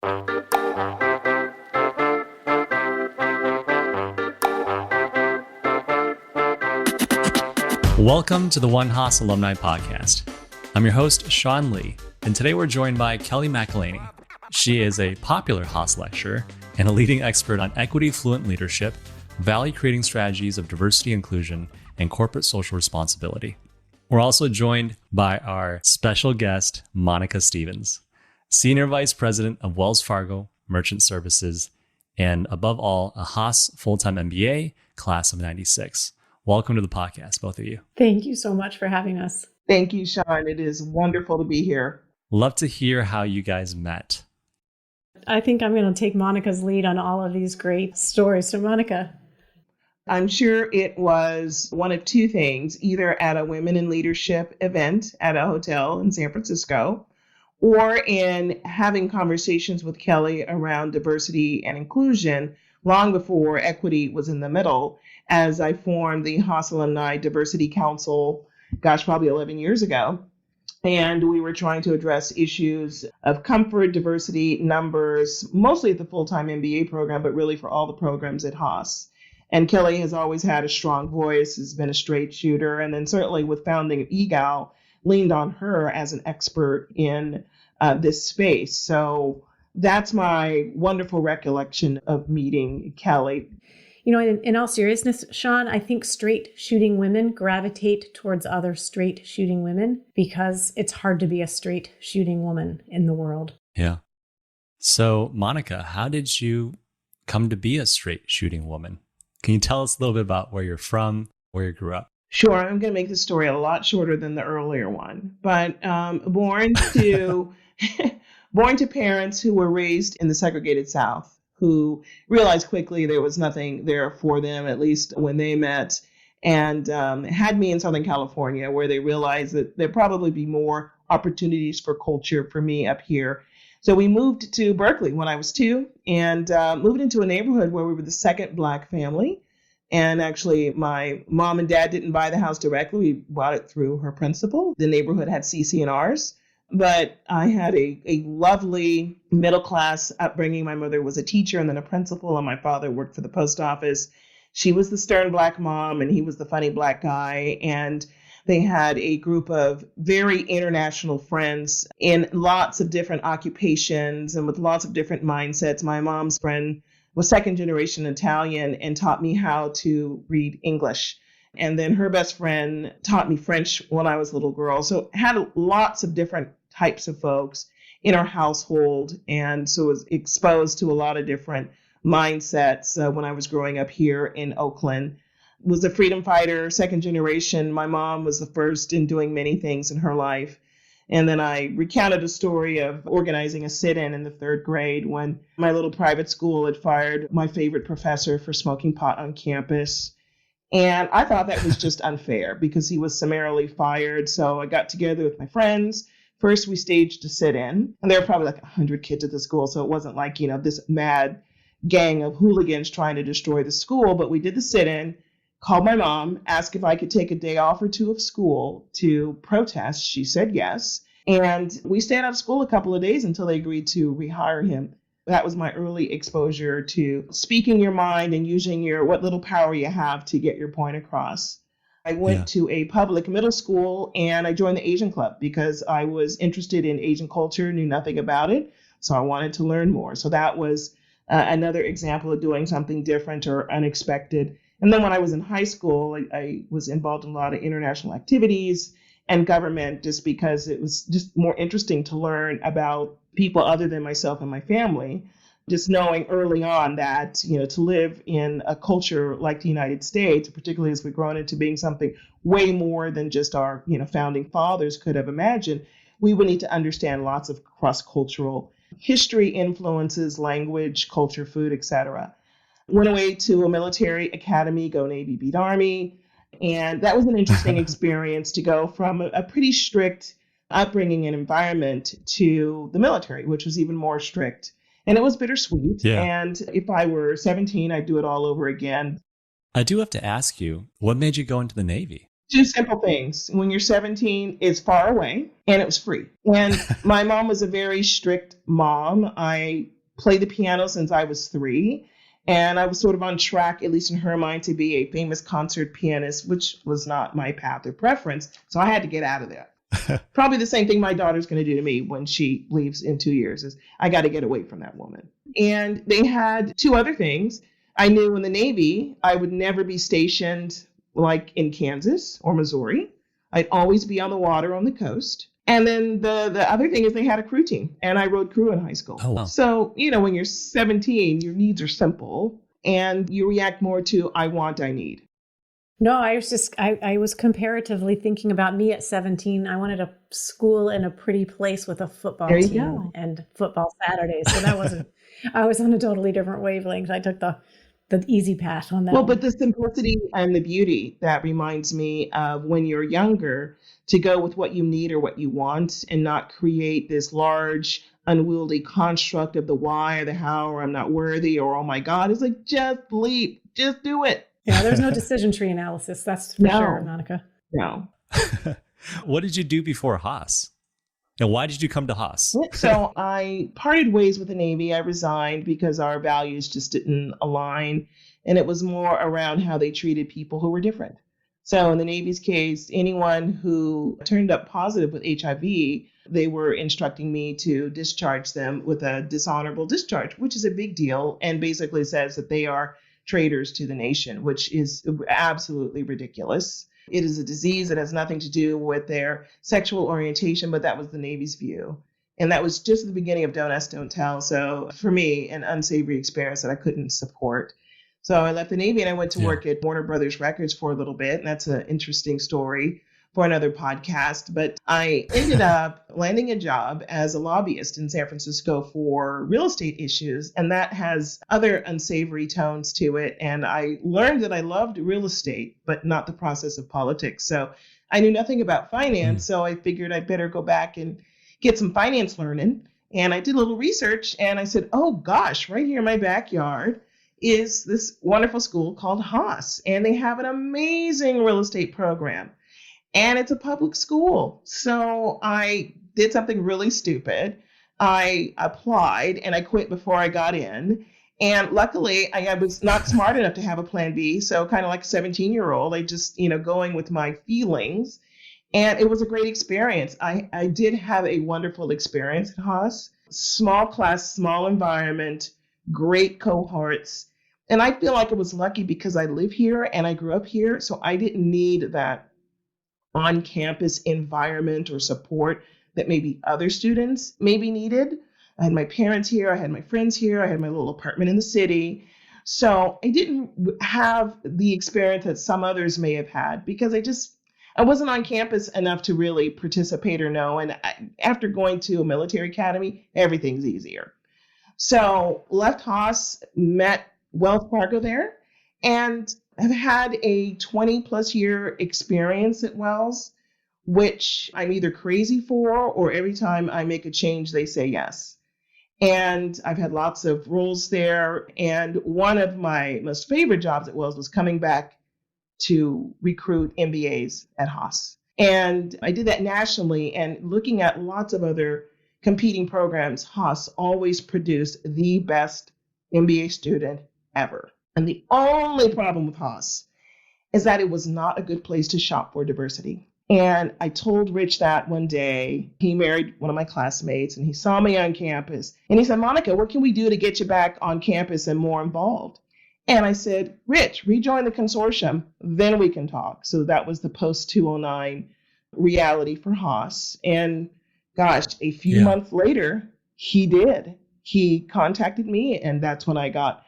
Welcome to the One Haas Alumni Podcast. I'm your host, Sean Lee, and today we're joined by Kellie McElhaney. She is a popular Haas lecturer and a leading expert on equity-fluent leadership, value-creating strategies of diversity, inclusion, and corporate social responsibility. We're also joined by our special guest, Monica Stevens, Senior Vice President of Wells Fargo Merchant Services, and above all, a Haas full-time MBA, class of 96. Welcome to the podcast, both of you. Thank you so much for having us. Thank you, Sean. It is wonderful to be here. Love to hear how you guys met. I think I'm going to take Monica's lead on all of these great stories. So Monica. I'm sure it was one of two things, either at a Women in Leadership event at a hotel in San Francisco, or in having conversations with Kellie around diversity and inclusion long before equity was in the middle, as I formed the Haas Alumni Diversity Council, probably 11 years ago. And we were trying to address issues of comfort, diversity, numbers, mostly at the full-time MBA program, but really for all the programs at Haas. And Kellie has always had a strong voice, has been a straight shooter, and then certainly with founding of EGAL, leaned on her as an expert in this space. So that's my wonderful recollection of meeting Kellie. You know, in all seriousness, Sean, I think straight shooting women gravitate towards other straight shooting women because it's hard to be a straight shooting woman in the world. Yeah. So, Monica, how did you come to be a straight shooting woman? Can you tell us a little bit about where you're from, where you grew up? Sure. I'm going to make the story a lot shorter than the earlier one, but born to parents who were raised in the segregated South, who realized quickly there was nothing there for them, at least when they met, and had me in Southern California, where they realized that there'd probably be more opportunities for culture for me up here. So we moved to Berkeley when I was 2 and moved into a neighborhood where we were the second Black family. And actually, my mom and dad didn't buy the house directly. We bought it through her principal. The neighborhood had CC&Rs. But I had a lovely middle-class upbringing. My mother was a teacher and then a principal, and my father worked for the post office. She was the stern Black mom, and he was the funny Black guy. And they had a group of very international friends in lots of different occupations and with lots of different mindsets. My mom's friend was second-generation Italian and taught me how to read English. And then her best friend taught me French when I was a little girl. So had lots of different types of folks in our household. And so was exposed to a lot of different mindsets when I was growing up here in Oakland. Was a freedom fighter, second generation. My mom was the first in doing many things in her life. And then I recounted a story of organizing a sit-in in the 3rd grade when my little private school had fired my favorite professor for smoking pot on campus. And I thought that was just unfair because he was summarily fired. So I got together with my friends. First, we staged a sit-in. And there were probably like 100 kids at the school. So it wasn't like, this mad gang of hooligans trying to destroy the school. But we did the sit-in, called my mom, asked if I could take a day off or 2 of school to protest. She said yes. And we stayed out of school a couple of days until they agreed to rehire him. That was my early exposure to speaking your mind and using what little power you have to get your point across. I went to a public middle school and I joined the Asian Club because I was interested in Asian culture, knew nothing about it. So I wanted to learn more. So that was another example of doing something different or unexpected. And then when I was in high school, I was involved in a lot of international activities and government just because it was just more interesting to learn about people other than myself and my family. Just knowing early on that, to live in a culture like the United States, particularly as we've grown into being something way more than just our, founding fathers could have imagined, we would need to understand lots of cross-cultural history, influences, language, culture, food, etc. Went away to a military academy, go Navy, beat Army. And that was an interesting experience to go from a pretty strict upbringing and environment to the military, which was even more strict. And it was bittersweet. Yeah. And if I were 17, I'd do it all over again. I do have to ask you, what made you go into the Navy? Two simple things. When you're 17, it's far away and it was free. And my mom was a very strict mom. I played the piano since I was 3. And I was sort of on track, at least in her mind, to be a famous concert pianist, which was not my path or preference. So I had to get out of that. Probably the same thing my daughter's going to do to me when she leaves in 2 years is I got to get away from that woman. And they had 2 other things. I knew in the Navy, I would never be stationed like in Kansas or Missouri. I'd always be on the water on the coast. And then the other thing is they had a crew team, and I rowed crew in high school. Oh, wow. So, when you're 17, your needs are simple and you react more to I want, I need. No, I was comparatively thinking about me at 17. I wanted a school in a pretty place with a football team and football Saturdays. So that wasn't, I was on a totally different wavelength. I took the easy path on that. Well, but the simplicity and the beauty that reminds me of when you're younger, to go with what you need or what you want and not create this large, unwieldy construct of the why or the how or I'm not worthy or oh my God. It's like, just leap, just do it. Yeah, there's no decision tree analysis. That's for sure, Monica. No. What did you do before Haas? And why did you come to Haas? So I parted ways with the Navy. I resigned because our values just didn't align. And it was more around how they treated people who were different. So in the Navy's case, anyone who turned up positive with HIV, they were instructing me to discharge them with a dishonorable discharge, which is a big deal and basically says that they are traitors to the nation, which is absolutely ridiculous. It is a disease that has nothing to do with their sexual orientation, but that was the Navy's view. And that was just the beginning of Don't Ask, Don't Tell. So for me, an unsavory experience that I couldn't support. So I left the Navy and I went to work at Warner Brothers Records for a little bit. And that's an interesting story for another podcast. But I ended up landing a job as a lobbyist in San Francisco for real estate issues. And that has other unsavory tones to it. And I learned that I loved real estate, but not the process of politics. So I knew nothing about finance. So I figured I'd better go back and get some finance learning. And I did a little research and I said, oh gosh, right here in my backyard is this wonderful school called Haas. And they have an amazing real estate program. And it's a public school. So I did something really stupid. I applied and I quit before I got in. And luckily, I was not smart enough to have a plan B. So kind of like a 17-year-old, I just, going with my feelings. And it was a great experience. I did have a wonderful experience at Haas. Small class, small environment, great cohorts. And I feel like I was lucky because I live here and I grew up here. So I didn't need that on-campus environment or support that maybe other students maybe needed. I had my parents here. I had my friends here. I had my little apartment in the city. So I didn't have the experience that some others may have had because I wasn't on campus enough to really participate or know. And after going to a military academy, everything's easier. So left Haas, met Wells Fargo there, and I've had a 20 plus year experience at Wells, which I'm either crazy for or every time I make a change, they say yes. And I've had lots of roles there. And one of my most favorite jobs at Wells was coming back to recruit MBAs at Haas. And I did that nationally and looking at lots of other competing programs, Haas always produced the best MBA student ever. And the only problem with Haas is that it was not a good place to shop for diversity. And I told Rich that one day. He married one of my classmates and he saw me on campus. And he said, Monica, what can we do to get you back on campus and more involved? And I said, Rich, rejoin the consortium, then we can talk. So that was the post-209 reality for Haas. And gosh, a few months later, he did. He contacted me and that's when I got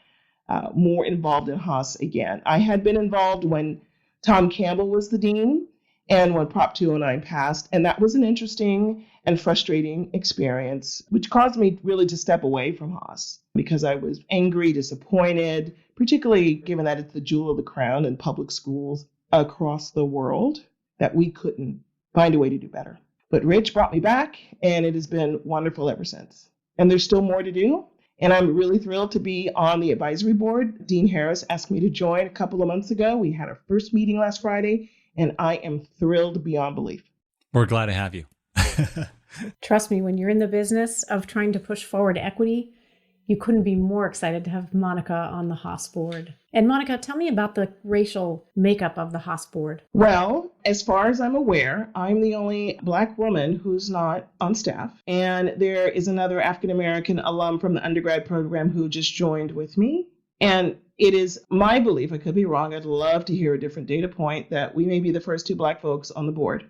more involved in Haas again. I had been involved when Tom Campbell was the dean and when Prop 209 passed. And that was an interesting and frustrating experience, which caused me really to step away from Haas because I was angry, disappointed, particularly given that it's the jewel of the crown in public schools across the world, that we couldn't find a way to do better. But Rich brought me back and it has been wonderful ever since. And there's still more to do. And I'm really thrilled to be on the advisory board. Dean Harris asked me to join a couple of months ago. We had our first meeting last Friday, And I am thrilled beyond belief. We're glad to have you. Trust me, when you're in the business of trying to push forward equity, you couldn't be more excited to have Monica on the Haas board. And Monica, tell me about the racial makeup of the Haas board. Well, as far as I'm aware, I'm the only Black woman who's not on staff. And there is another African-American alum from the undergrad program who just joined with me. And it is my belief, I could be wrong, I'd love to hear a different data point, that we may be the first 2 Black folks on the board.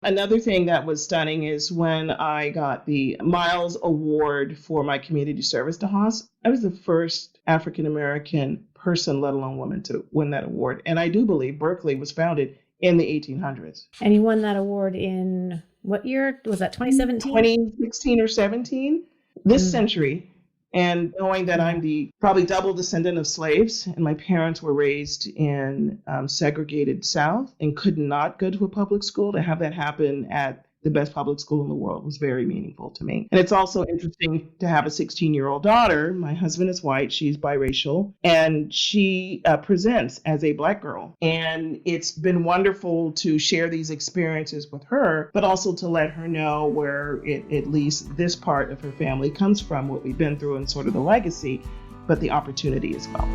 Another thing that was stunning is when I got the Miles Award for my community service to Haas, I was the first African-American person, let alone woman, to win that award. And I do believe Berkeley was founded in the 1800s. And you won that award in what year? Was that 2017? 2016 or 17. This century. And knowing that I'm the probably double descendant of slaves, and my parents were raised in segregated South and could not go to a public school, to have that happen at the best public school in the world was very meaningful to me. And it's also interesting to have a 16-year-old daughter. My husband is white, she's biracial, and she presents as a Black girl. And it's been wonderful to share these experiences with her, but also to let her know where at least this part of her family comes from, what we've been through and sort of the legacy, but the opportunity as well.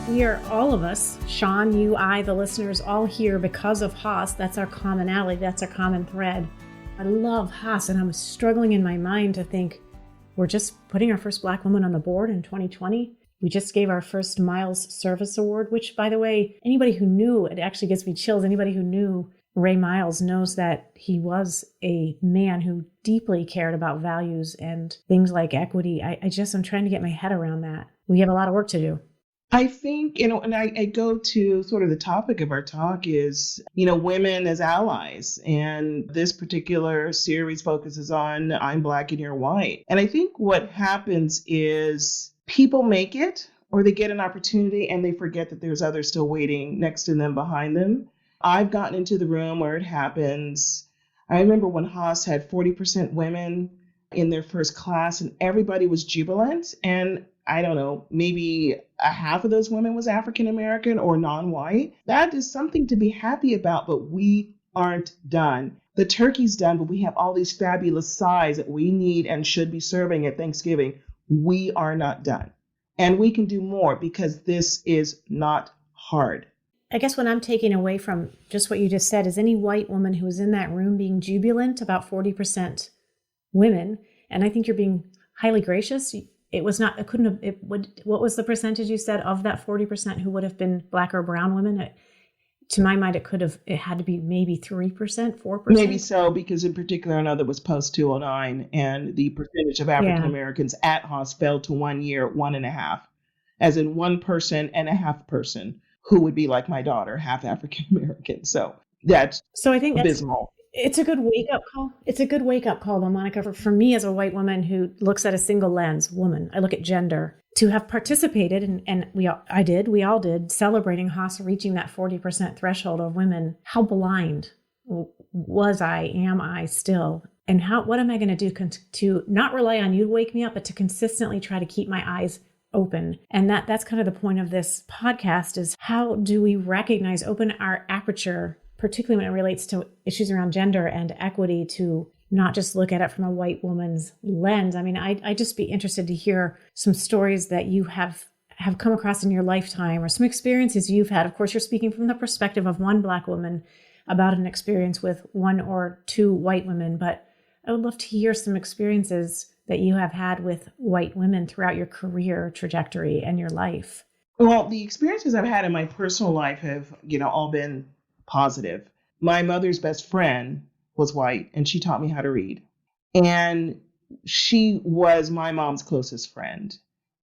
We are all of us, Sean, you, I, the listeners, all here because of Haas. That's our commonality. That's our common thread. I love Haas, and I'm struggling in my mind to think we're just putting our first Black woman on the board in 2020. We just gave our first Miles Service Award, which, by the way, anybody who knew, it actually gives me chills. Anybody who knew Ray Miles knows that he was a man who deeply cared about values and things like equity. I'm trying to get my head around that. We have a lot of work to do. I think, and I go to sort of the topic of our talk is, women as allies. And this particular series focuses on I'm Black and you're white. And I think what happens is people make it, or they get an opportunity and they forget that there's others still waiting next to them, behind them. I've gotten into the room where it happens. I remember when Haas had 40% women in their first class and everybody was jubilant. And I don't know, maybe a half of those women was African-American or non-white. That is something to be happy about, but we aren't done. The turkey's done, but we have all these fabulous sides that we need and should be serving at Thanksgiving. We are not done. And we can do more because this is not hard. I guess what I'm taking away from just what you just said is any white woman who was in that room being jubilant about 40% women, and I think you're being highly gracious. It was not, it couldn't have, what was the percentage you said of that 40% who would have been Black or brown women? To my mind, it had to be maybe 3%, 4%. Maybe so, because in particular, I know that was post 209, and the percentage of African Americans at Haas fell to 1 year, 1.5, as in 1 person and a half person who would be like my daughter, half African American. So I think abysmal. It's a good wake-up call. It's a good wake-up call, though, Monica, for me as a white woman who looks at a single lens, woman, I look at gender, to have participated, and we all did, celebrating Haas reaching that 40% threshold of women. How blind am I still? And what am I going to do to not rely on you to wake me up, but to consistently try to keep my eyes open? And that's kind of the point of this podcast, is how do we recognize, open our aperture, particularly when it relates to issues around gender and equity, to not just look at it from a white woman's lens. I mean, I'd just be interested to hear some stories that you have come across in your lifetime, or some experiences you've had. Of course, you're speaking from the perspective of one Black woman about an experience with 1 or 2 white women, but I would love to hear some experiences that you have had with white women throughout your career trajectory and your life. Well, the experiences I've had in my personal life have, all been positive. My mother's best friend was white, and she taught me how to read. And she was my mom's closest friend.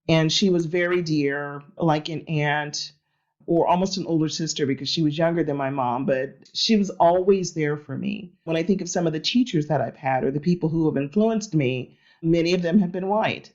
And she was very dear, like an aunt or almost an older sister, because she was younger than my mom, but she was always there for me. When I think of some of the teachers that I've had, or the people who have influenced me, many of them have been white.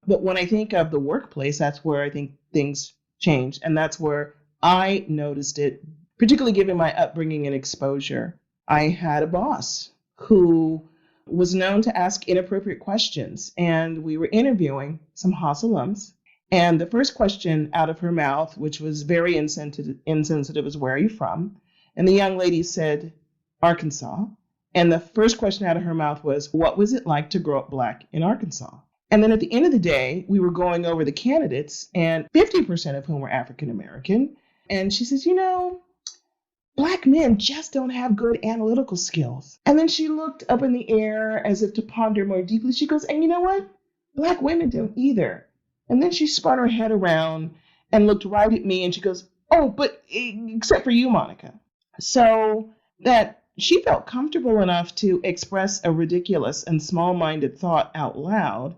But when I think of the workplace, that's where I think things changed. And that's where I noticed it, particularly given my upbringing and exposure. I had a boss who was known to ask inappropriate questions. And we were interviewing some Haas alums. And the first question out of her mouth, which was very insensitive, was, "Where are you from?" And the young lady said, "Arkansas." And the first question out of her mouth was, "What was it like to grow up Black in Arkansas?" And then at the end of the day, we were going over the candidates, and 50% of whom were African American. And she says, Black men just don't have good analytical skills. And then she looked up in the air as if to ponder more deeply. She goes, "And you know what? Black women don't either." And then she spun her head around and looked right at me, and she goes, "Oh, but except for you, Monica." So that she felt comfortable enough to express a ridiculous and small-minded thought out loud,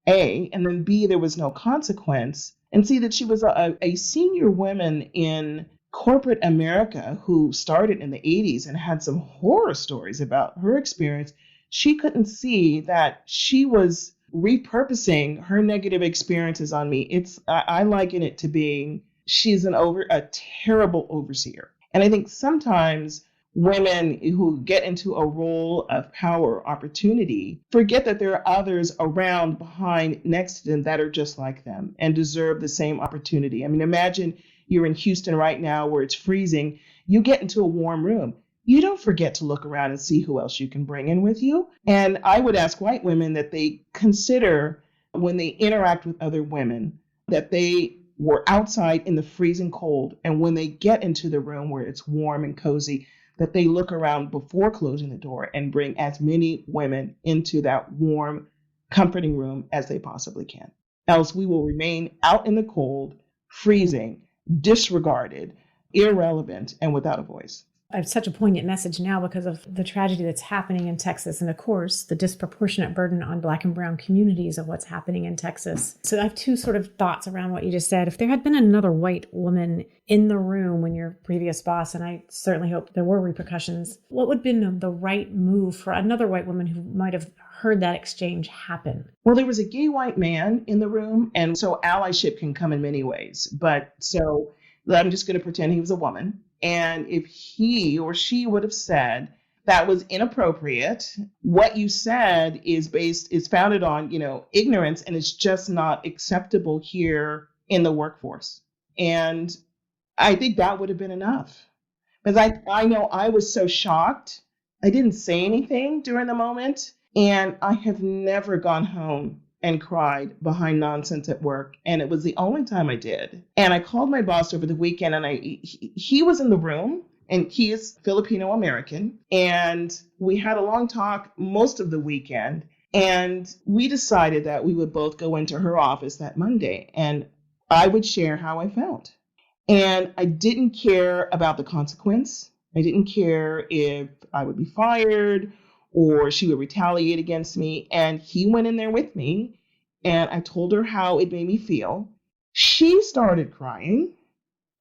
A, and then B, there was no consequence, and C, that she was a senior woman in corporate America who started in the 80s and had some horror stories about her experience. She couldn't see that she was repurposing her negative experiences on me. I liken it to being, she's a terrible overseer. And I think sometimes women who get into a role of power or opportunity forget that there are others around, behind, next to them that are just like them and deserve the same opportunity. I mean, imagine you're in Houston right now where it's freezing. You get into a warm room. You don't forget to look around and see who else you can bring in with you. And I would ask white women that they consider when they interact with other women, that they were outside in the freezing cold. And when they get into the room where it's warm and cozy, that they look around before closing the door and bring as many women into that warm, comforting room as they possibly can. Else we will remain out in the cold, freezing, disregarded, irrelevant, and without a voice. I have such a poignant message now because of the tragedy that's happening in Texas. And of course, the disproportionate burden on Black and brown communities of what's happening in Texas. So I have two sort of thoughts around what you just said. If there had been another white woman in the room when your previous boss, and I certainly hope there were repercussions, what would have been the right move for another white woman who might have heard that exchange happen? Well, there was a gay white man in the room. And so allyship can come in many ways. But so I'm just going to pretend he was a woman. And if he or she would have said that was inappropriate, what you said is founded on, ignorance, and it's just not acceptable here in the workforce. And I think that would have been enough. Because I know I was so shocked. I didn't say anything during the moment. And I have never gone home and cried behind nonsense at work. And it was the only time I did. And I called my boss over the weekend, and he was in the room, and he is Filipino American. And we had a long talk most of the weekend. And we decided that we would both go into her office that Monday, and I would share how I felt. And I didn't care about the consequence. I didn't care if I would be fired or she would retaliate against me. And he went in there with me, and I told her how it made me feel. She started crying.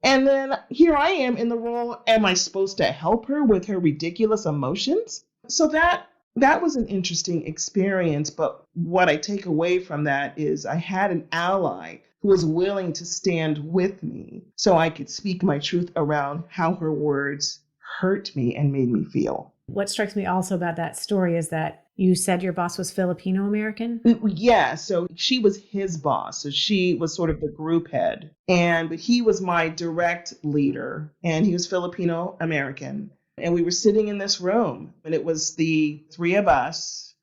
And then here I am in the role. Am I supposed to help her with her ridiculous emotions? So that was an interesting experience. But what I take away from that is I had an ally who was willing to stand with me so I could speak my truth around how her words hurt me and made me feel. What strikes me also about that story is that you said your boss was Filipino American? Yeah, so she was his boss. So she was sort of the group head. But he was my direct leader, and he was Filipino American. And we were sitting in this room, and it was the three of us,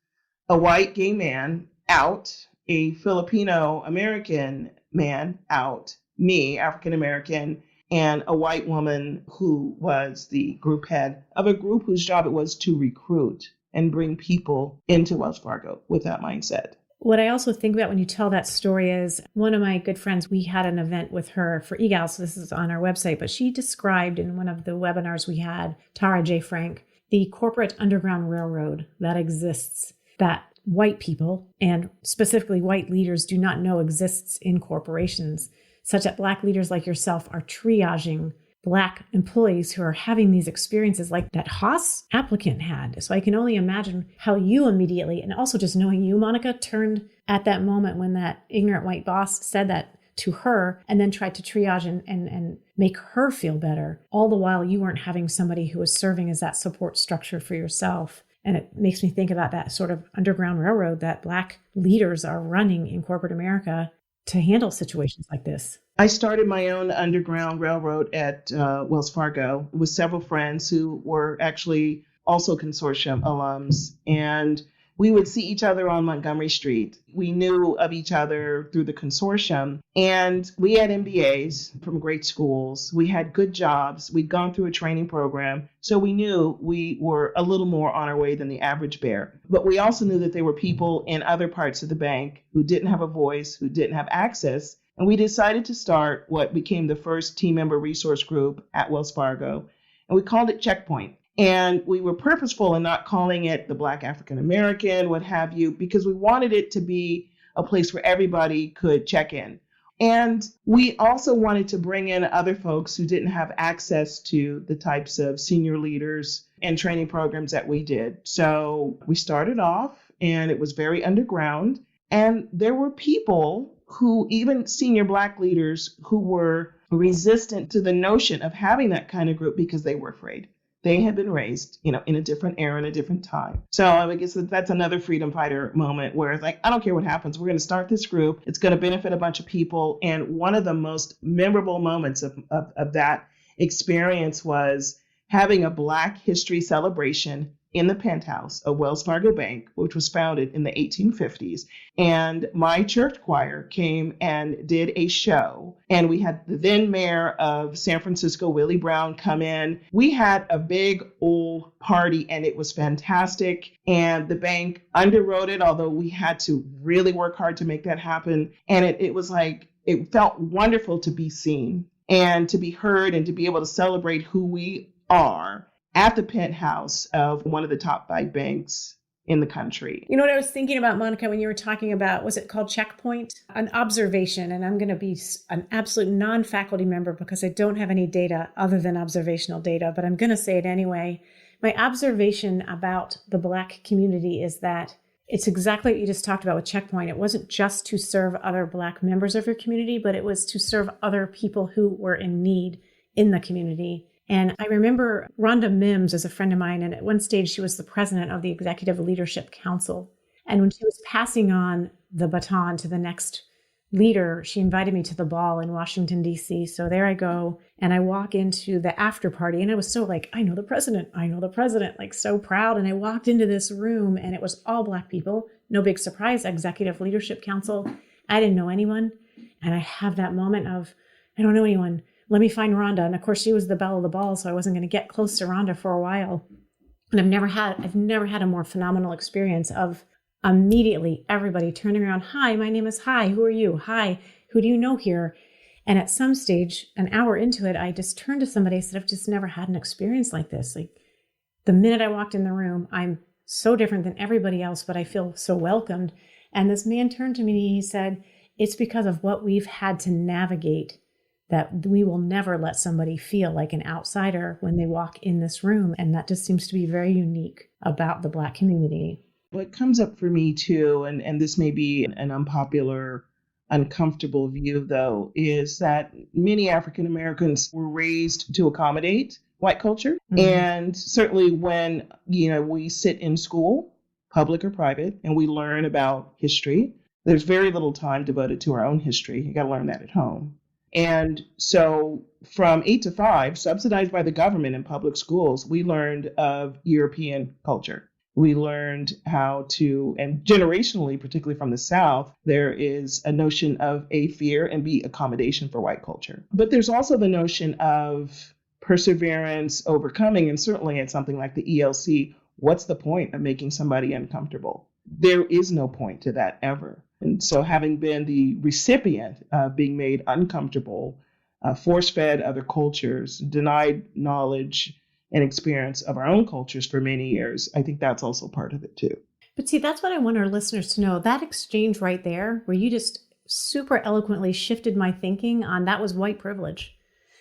a white gay man out, a Filipino American man out, me, African American, and a white woman who was the group head of a group whose job it was to recruit and bring people into Wells Fargo with that mindset. What I also think about when you tell that story is one of my good friends, we had an event with her for EGAL, so this is on our website, but she described in one of the webinars we had, Tara J. Frank, the corporate underground railroad that exists, that white people, and specifically white leaders, do not know exists in corporations, such that Black leaders like yourself are triaging Black employees who are having these experiences like that Haas applicant had. So I can only imagine how you immediately, and also just knowing you, Monica, turned at that moment when that ignorant white boss said that to her and then tried to triage and make her feel better. All the while you weren't having somebody who was serving as that support structure for yourself. And it makes me think about that sort of underground railroad that Black leaders are running in corporate America to handle situations like this. I started my own underground railroad at Wells Fargo with several friends who were actually also consortium alums. And we would see each other on Montgomery Street. We knew of each other through the consortium. And we had MBAs from great schools. We had good jobs. We'd gone through a training program. So we knew we were a little more on our way than the average bear. But we also knew that there were people in other parts of the bank who didn't have a voice, who didn't have access. And we decided to start what became the first team member resource group at Wells Fargo. And we called it Checkpoint. And we were purposeful in not calling it the Black African American, what have you, because we wanted it to be a place where everybody could check in. And we also wanted to bring in other folks who didn't have access to the types of senior leaders and training programs that we did. So we started off, and it was very underground. And there were people who, even senior Black leaders, who were resistant to the notion of having that kind of group because they were afraid. They had been raised, in a different era and a different time. So I guess that's another freedom fighter moment where it's like, I don't care what happens. We're going to start this group. It's going to benefit a bunch of people. And one of the most memorable moments of that experience was having a Black history celebration in the penthouse of Wells Fargo Bank, which was founded in the 1850s. And my church choir came and did a show. And we had the then mayor of San Francisco, Willie Brown, come in. We had a big old party, and it was fantastic. And the bank underwrote it, although we had to really work hard to make that happen. And it was like, it felt wonderful to be seen and to be heard and to be able to celebrate who we are at the penthouse of one of the top 5 banks in the country. You know what I was thinking about, Monica, when you were talking about, was it called Checkpoint? An observation, and I'm going to be an absolute non-faculty member because I don't have any data other than observational data, but I'm going to say it anyway. My observation about the Black community is that it's exactly what you just talked about with Checkpoint. It wasn't just to serve other Black members of your community, but it was to serve other people who were in need in the community. And I remember Rhonda Mims is a friend of mine, and at one stage she was the president of the Executive Leadership Council. And when she was passing on the baton to the next leader, she invited me to the ball in Washington, D.C. So there I go, and I walk into the after party, and I was so like, I know the president, like so proud. And I walked into this room, and it was all Black people. No big surprise, Executive Leadership Council. I didn't know anyone. And I have that moment of, I don't know anyone. Let me find Rhonda. And of course, she was the belle of the ball, so I wasn't going to get close to Rhonda for a while. And I've never had a more phenomenal experience of immediately everybody turning around. Hi, my name is Hi. Who are you? Hi. Who do you know here? And at some stage, an hour into it, I just turned to somebody and said, I've just never had an experience like this. Like the minute I walked in the room, I'm so different than everybody else, but I feel so welcomed. And this man turned to me and he said, it's because of what we've had to navigate that we will never let somebody feel like an outsider when they walk in this room. And that just seems to be very unique about the Black community. What comes up for me too, and this may be an unpopular, uncomfortable view though, is that many African Americans were raised to accommodate white culture. Mm-hmm. And certainly when, we sit in school, public or private, and we learn about history, there's very little time devoted to our own history. You got to learn that at home. And so from 8 to 5, subsidized by the government in public schools, we learned of European culture. We learned how to, and generationally, particularly from the South, there is a notion of A, fear, and B, accommodation for white culture. But there's also the notion of perseverance, overcoming, and certainly at something like the ELC, what's the point of making somebody uncomfortable? There is no point to that ever. And so having been the recipient of being made uncomfortable, force-fed other cultures, denied knowledge and experience of our own cultures for many years, I think that's also part of it too. But see, that's what I want our listeners to know. That exchange right there, where you just super eloquently shifted my thinking on, that was white privilege.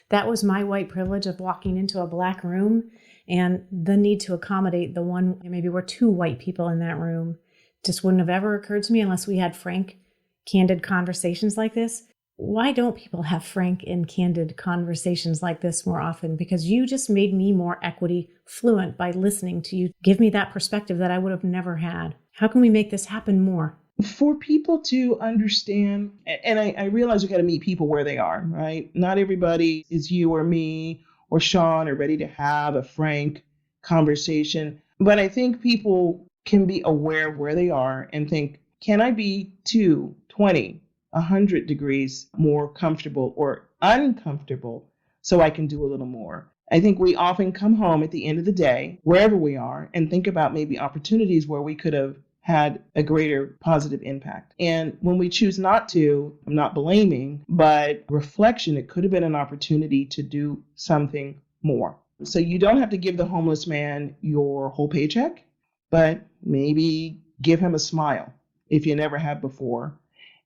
That was my white privilege of walking into a Black room and the need to accommodate the one, maybe we're 2 white people in that room. Just wouldn't have ever occurred to me unless we had frank, candid conversations like this. Why don't people have frank and candid conversations like this more often? Because you just made me more equity fluent by listening to you give me that perspective that I would have never had. How can we make this happen more? For people to understand, and I realize you got to meet people where they are, right? Not everybody is you or me or Sean are ready to have a frank conversation. But I think people can be aware of where they are and think, can I be 2, 20, 100 degrees more comfortable or uncomfortable so I can do a little more? I think we often come home at the end of the day, wherever we are, and think about maybe opportunities where we could have had a greater positive impact. And when we choose not to, I'm not blaming, but reflection, it could have been an opportunity to do something more. So you don't have to give the homeless man your whole paycheck, but maybe give him a smile if you never have before.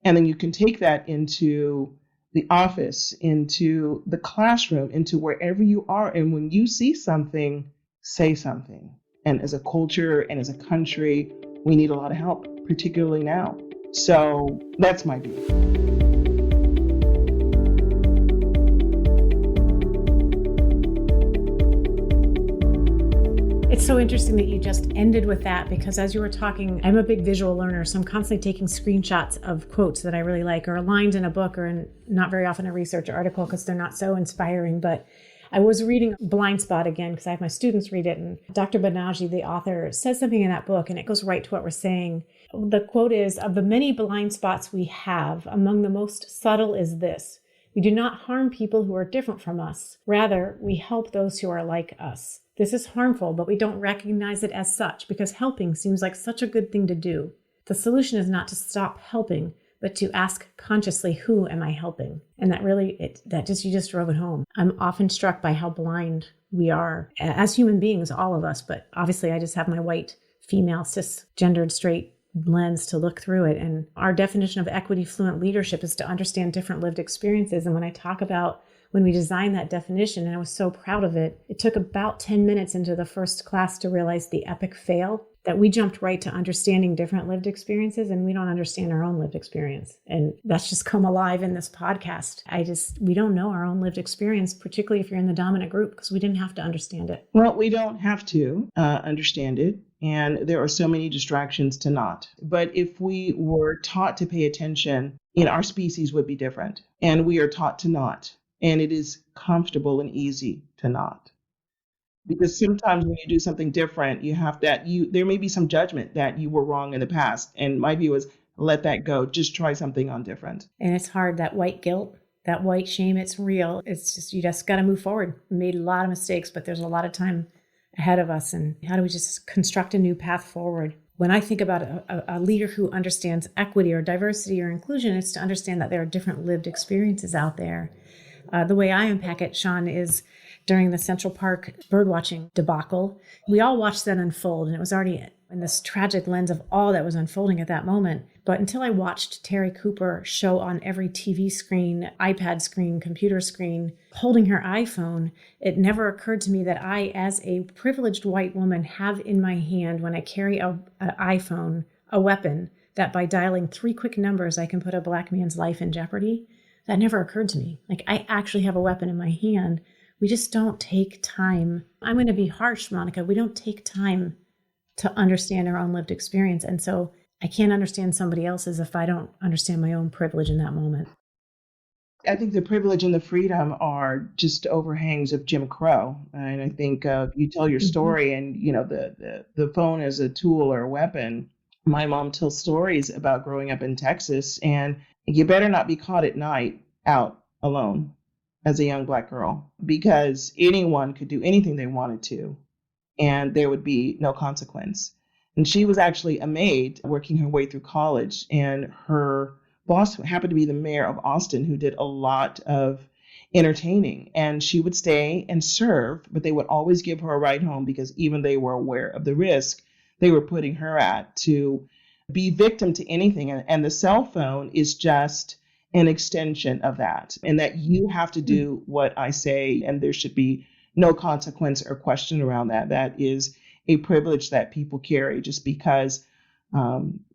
And then you can take that into the office, into the classroom, into wherever you are. And when you see something, say something. And as a culture and as a country, we need a lot of help, particularly now. So that's my view. It's so interesting that you just ended with that, because as you were talking, I'm a big visual learner, so I'm constantly taking screenshots of quotes that I really like, or lines in a book, or in not very often a research article because they're not so inspiring. But I was reading Blind Spot again because I have my students read it, and Dr. Banaji, the author, says something in that book, and it goes right to what we're saying. The quote is, "Of the many blind spots we have, among the most subtle is this: we do not harm people who are different from us. Rather, we help those who are like us. This is harmful, but we don't recognize it as such because helping seems like such a good thing to do. The solution is not to stop helping, but to ask consciously, who am I helping?" And that really, you just drove it home. I'm often struck by how blind we are as human beings, all of us, but obviously I just have my white, female, cisgendered, straight lens to look through it. And our definition of equity fluent leadership is to understand different lived experiences. And when I talk about when we designed that definition, and I was so proud of it, it took about 10 minutes into the first class to realize the epic fail, that we jumped right to understanding different lived experiences, and we don't understand our own lived experience. And that's just come alive in this podcast. We don't know our own lived experience, particularly if you're in the dominant group, because we didn't have to understand it. Well, we don't have to understand it. And there are so many distractions to not. But if we were taught to pay attention, our species would be different. And we are taught to not. And it is comfortable and easy to not. Because sometimes when you do something different, there may be some judgment that you were wrong in the past. And my view is let that go. Just try something on different. And it's hard, that white guilt, that white shame, it's real. It's just, you just got to move forward. We made a lot of mistakes, but there's a lot of time ahead of us. And how do we just construct a new path forward? When I think about a leader who understands equity or diversity or inclusion, it's to understand that there are different lived experiences out there. The way I unpack it, Sean, is during the Central Park birdwatching debacle, we all watched that unfold, and it was already in this tragic lens of all that was unfolding at that moment. But until I watched Terry Cooper show on every TV screen, iPad screen, computer screen, holding her iPhone, it never occurred to me that I, as a privileged white woman, have in my hand, when I carry an iPhone, a weapon that by dialing 3 quick numbers, I can put a Black man's life in jeopardy. That never occurred to me. Like, I actually have a weapon in my hand. We just don't take time. I'm going to be harsh, Monica. We don't take time to understand our own lived experience. And so I can't understand somebody else's if I don't understand my own privilege in that moment. I think the privilege and the freedom are just overhangs of Jim Crow. And I think you tell your story and, the phone as a tool or a weapon. My mom tells stories about growing up in Texas, and you better not be caught at night out alone as a young Black girl, because anyone could do anything they wanted to, and there would be no consequence. And she was actually a maid working her way through college, and her boss happened to be the mayor of Austin, who did a lot of entertaining. And she would stay and serve, but they would always give her a ride home, because even they were aware of the risk they were putting her at to be victim to anything. And the cell phone is just an extension of that, and that you have to do what I say, and there should be no consequence or question around that. That is a privilege that people carry just because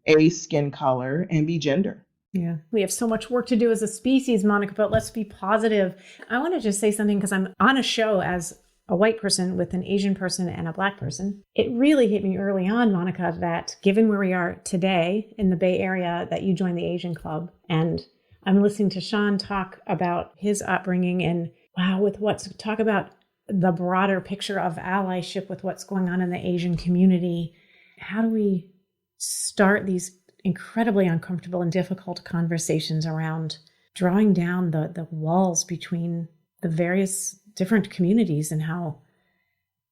A, skin color, and B, gender. Yeah, we have so much work to do as a species, Monica, but let's be positive. I want to just say something because I'm on a show as a white person with an Asian person and a Black person. It really hit me early on, Monica, that given where we are today in the Bay Area, that you joined the Asian Club. And I'm listening to Sean talk about his upbringing and wow, talk about the broader picture of allyship with what's going on in the Asian community. How do we start these incredibly uncomfortable and difficult conversations around drawing down the walls between the various different communities and how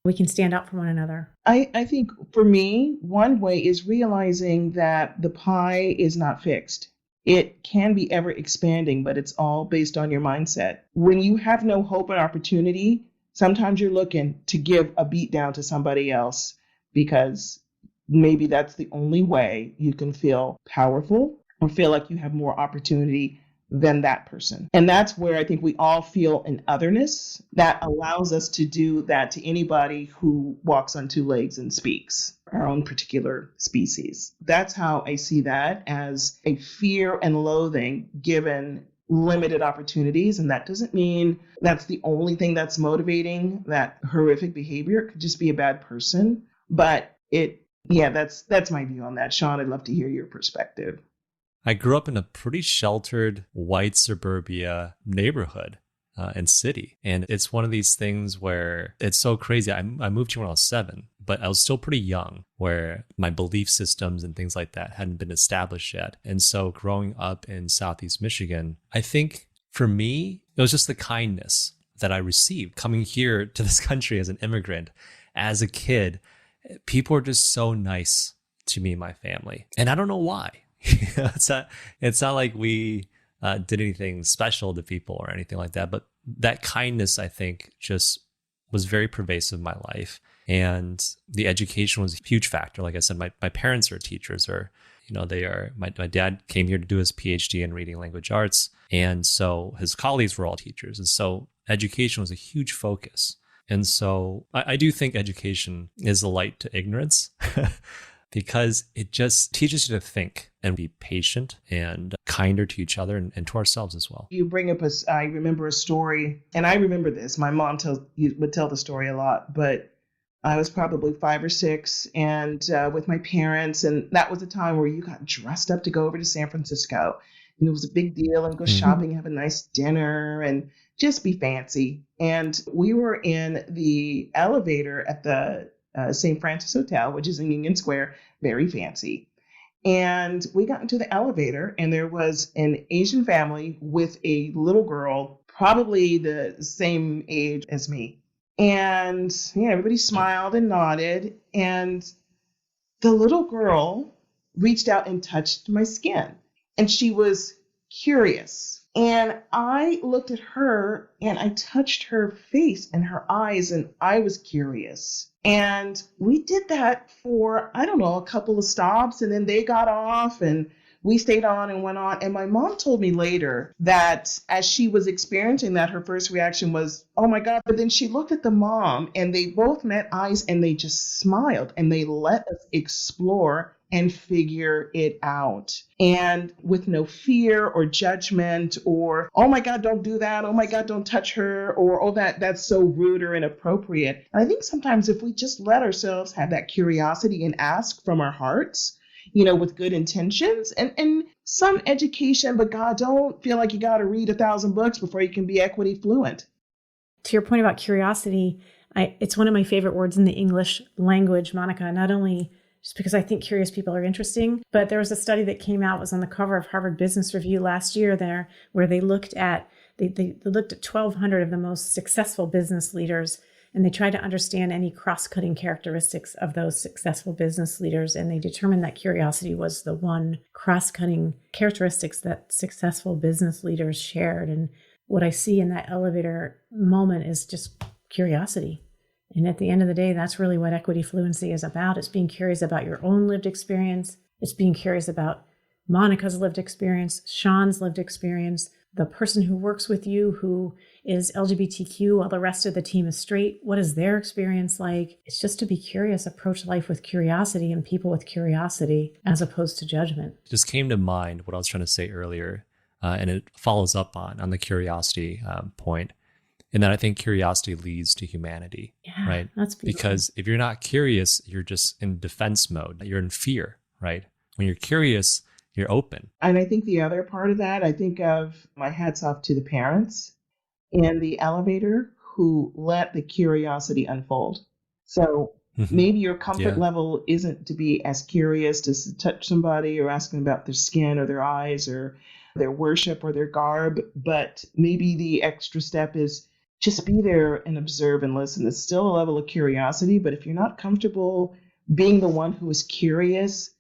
we can stand up for one another? I think for me, one way is realizing that the pie is not fixed. It can be ever expanding, but it's all based on your mindset. When you have no hope and opportunity, sometimes you're looking to give a beat down to somebody else because maybe that's the only way you can feel powerful or feel like you have more opportunity than that person. And that's where I think we all feel an otherness that allows us to do that to anybody who walks on two legs and speaks, our own particular species. That's how I see that, as a fear and loathing given limited opportunities. And that doesn't mean that's the only thing that's motivating that horrific behavior. It could just be a bad person. But that's my view on that. Sean, I'd love to hear your perspective. I grew up in a pretty sheltered white suburbia neighborhood and city. And it's one of these things where it's so crazy. I moved here when I was 7, but I was still pretty young, where my belief systems and things like that hadn't been established yet. And so growing up in Southeast Michigan, I think for me, it was just the kindness that I received coming here to this country as an immigrant. As a kid, people were just so nice to me and my family. And I don't know why. It's not like we did anything special to people or anything like that, but that kindness, I think, just was very pervasive in my life. And the education was a huge factor. Like I said, my parents are teachers, or they are. My dad came here to do his PhD in reading language arts, and so his colleagues were all teachers, and so education was a huge focus. And so I do think education is a light to ignorance. Because it just teaches you to think and be patient and kinder to each other and to ourselves as well. You bring up I remember a story, and I remember this. My mom would tell the story a lot, but I was probably 5 or 6 and with my parents. And that was a time where you got dressed up to go over to San Francisco. And it was a big deal, and go shopping, have a nice dinner, and just be fancy. And we were in the elevator at the St. Francis Hotel, which is in Union Square, very fancy. And we got into the elevator, and there was an Asian family with a little girl, probably the same age as me. And everybody smiled and nodded. And the little girl reached out and touched my skin. And she was curious. And I looked at her and I touched her face and her eyes, and I was curious. And we did that for, I don't know, a couple of stops, and then they got off and we stayed on and went on. And my mom told me later that as she was experiencing that, her first reaction was, oh my God. But then she looked at the mom and they both met eyes and they just smiled and they let us explore and figure it out. And with no fear or judgment or, oh my God, don't do that. Oh my God, don't touch her. Or, oh, that's so rude or inappropriate. And I think sometimes if we just let ourselves have that curiosity and ask from our hearts, with good intentions and some education, but God, don't feel like you got to read 1,000 books before you can be equity fluent. To your point about curiosity, it's one of my favorite words in the English language, Monica, not only just because I think curious people are interesting, but there was a study that came out, was on the cover of Harvard Business Review last year there, where they looked at 1,200 of the most successful business leaders, and they tried to understand any cross-cutting characteristics of those successful business leaders. And they determined that curiosity was the one cross-cutting characteristics that successful business leaders shared. And what I see in that elevator moment is just curiosity. And at the end of the day, that's really what equity fluency is about. It's being curious about your own lived experience. It's being curious about Monica's lived experience, Sean's lived experience, the person who works with you who is LGBTQ while the rest of the team is straight? What is their experience like? It's just to be curious, approach life with curiosity and people with curiosity as opposed to judgment. It just came to mind what I was trying to say earlier, and it follows up on the curiosity point. And then I think curiosity leads to humanity, right? That's beautiful. Because if you're not curious, you're just in defense mode. You're in fear, right? When you're curious, you're open. And I think the other part of that, I think of my hats off to the parents in the elevator who let the curiosity unfold. So maybe your comfort level isn't to be as curious to touch somebody or ask them about their skin or their eyes or their worship or their garb, but maybe the extra step is just be there and observe and listen. It's still a level of curiosity, but if you're not comfortable being the one who is curious,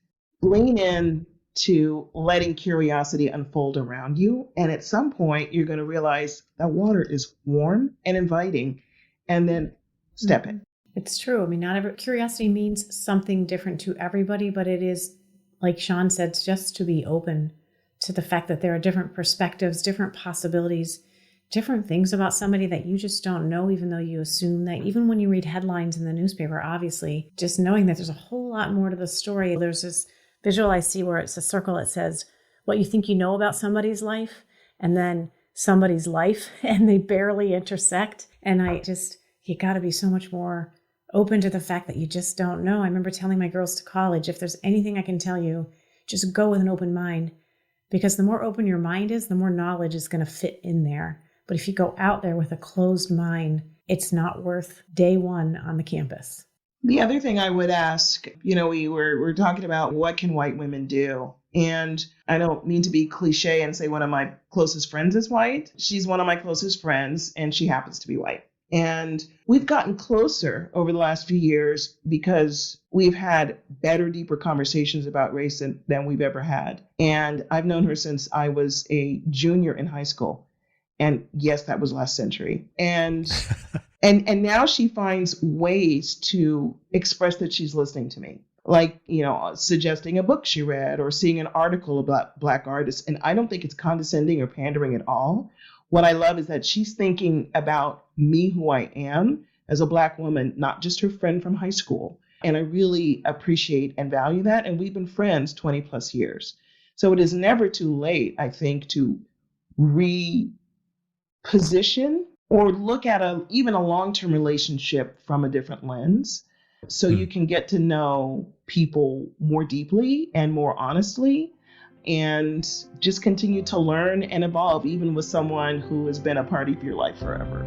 lean in to letting curiosity unfold around you. And at some point, you're going to realize that water is warm and inviting, and then step in. It's true. I mean, curiosity means something different to everybody, but it is, like Sean said, just to be open to the fact that there are different perspectives, different possibilities, different things about somebody that you just don't know, even though you assume that. Even when you read headlines in the newspaper, obviously, just knowing that there's a whole lot more to the story. There's this visual I see where it's a circle that says what you think you know about somebody's life and then somebody's life, and they barely intersect. And you got to be so much more open to the fact that you just don't know. I remember telling my girls to college, if there's anything I can tell you, just go with an open mind, because the more open your mind is, the more knowledge is going to fit in there. But if you go out there with a closed mind, it's not worth day one on the campus. The other thing I would ask, we're talking about what can white women do? And I don't mean to be cliche and say one of my closest friends is white. She's one of my closest friends, and she happens to be white. And we've gotten closer over the last few years because we've had better, deeper conversations about race than we've ever had. And I've known her since I was a junior in high school. And yes, that was last century. And And now she finds ways to express that she's listening to me, like, suggesting a book she read or seeing an article about Black artists. And I don't think it's condescending or pandering at all. What I love is that she's thinking about me, who I am as a Black woman, not just her friend from high school. And I really appreciate and value that. And we've been friends 20 plus years. So it is never too late, I think, to reposition or look at even a long-term relationship from a different lens, so you can get to know people more deeply and more honestly, and just continue to learn and evolve, even with someone who has been a part of your life forever.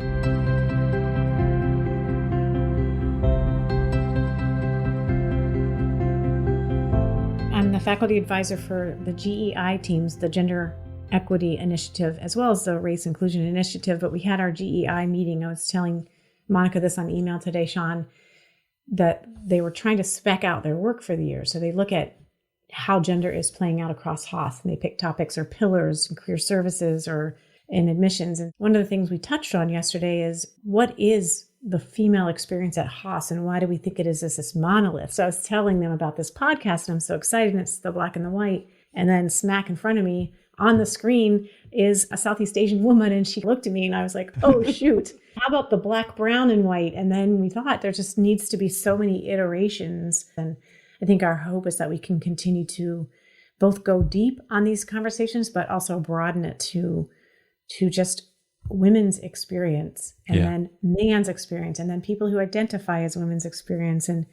I'm the faculty advisor for the GEI teams, the Gender Equity Initiative, as well as the Race Inclusion Initiative. But we had our GEI meeting. I was telling Monica this on email today, Sean, that they were trying to spec out their work for the year. So they look at how gender is playing out across Haas, and they pick topics or pillars in career services or in admissions. And one of the things we touched on yesterday is, what is the female experience at Haas, and why do we think it is this monolith? So I was telling them about this podcast, and I'm so excited, and it's the Black and the White. And then smack in front of me on the screen is a Southeast Asian woman, and she looked at me and I was like, oh, shoot, how about the Black, brown, and white? And then we thought there just needs to be so many iterations. And I think our hope is that we can continue to both go deep on these conversations, but also broaden it to just women's experience, and then man's experience, and then people who identify as women's experience, and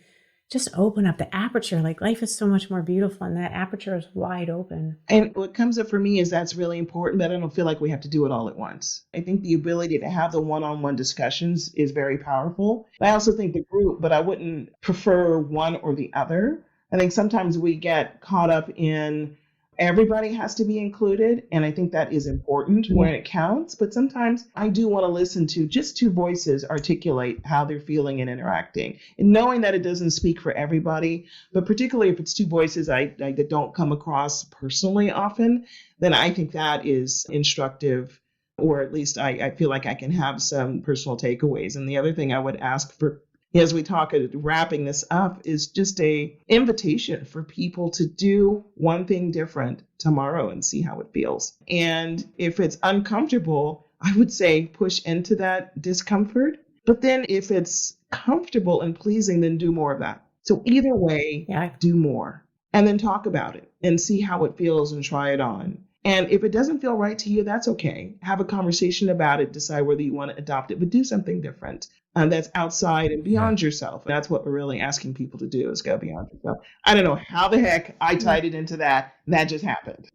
just open up the aperture. Like, life is so much more beautiful, and that aperture is wide open. And what comes up for me is that's really important, but I don't feel like we have to do it all at once. I think the ability to have the one-on-one discussions is very powerful. I also think the group, but I wouldn't prefer one or the other. I think sometimes we get caught up in everybody has to be included, and I think that is important when it counts. But sometimes I do want to listen to just two voices articulate how they're feeling and interacting, and knowing that it doesn't speak for everybody, but particularly if it's two voices that don't come across personally often, then I think that is instructive, or at least I feel like I can have some personal takeaways. And the other thing I would ask for as we talk, wrapping this up, is just a invitation for people to do one thing different tomorrow and see how it feels. And if it's uncomfortable, I would say push into that discomfort. But then if it's comfortable and pleasing, then do more of that. So either way, do more. And then talk about it and see how it feels and try it on. And if it doesn't feel right to you, that's okay. Have a conversation about it, decide whether you want to adopt it, but do something different that's outside and beyond yourself. That's what we're really asking people to do, is go beyond yourself. I don't know how the heck I tied it into that. That just happened.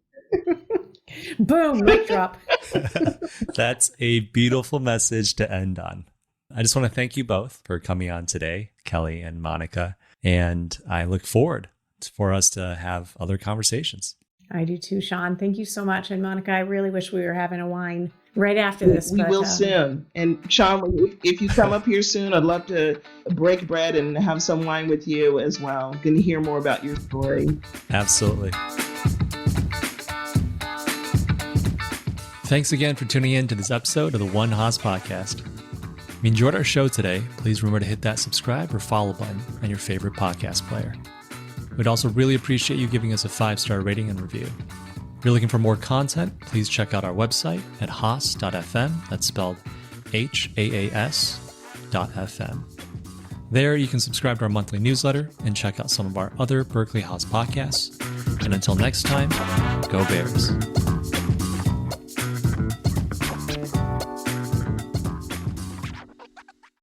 Boom, mic drop. That's a beautiful message to end on. I just want to thank you both for coming on today, Kellie and Monica. And I look forward for us to have other conversations. I do too, Sean. Thank you so much. And Monica, I really wish we were having a wine right after this. We will soon. And Sean, if you come up here soon, I'd love to break bread and have some wine with you as well. Going to hear more about your story. Absolutely. Thanks again for tuning in to this episode of the One Haas podcast. If you enjoyed our show today, please remember to hit that subscribe or follow button on your favorite podcast player. We'd also really appreciate you giving us a 5-star rating and review. If you're looking for more content, please check out our website at haas.fm. That's spelled HAAS.fm. There, you can subscribe to our monthly newsletter and check out some of our other Berkeley Haas podcasts. And until next time, go Bears.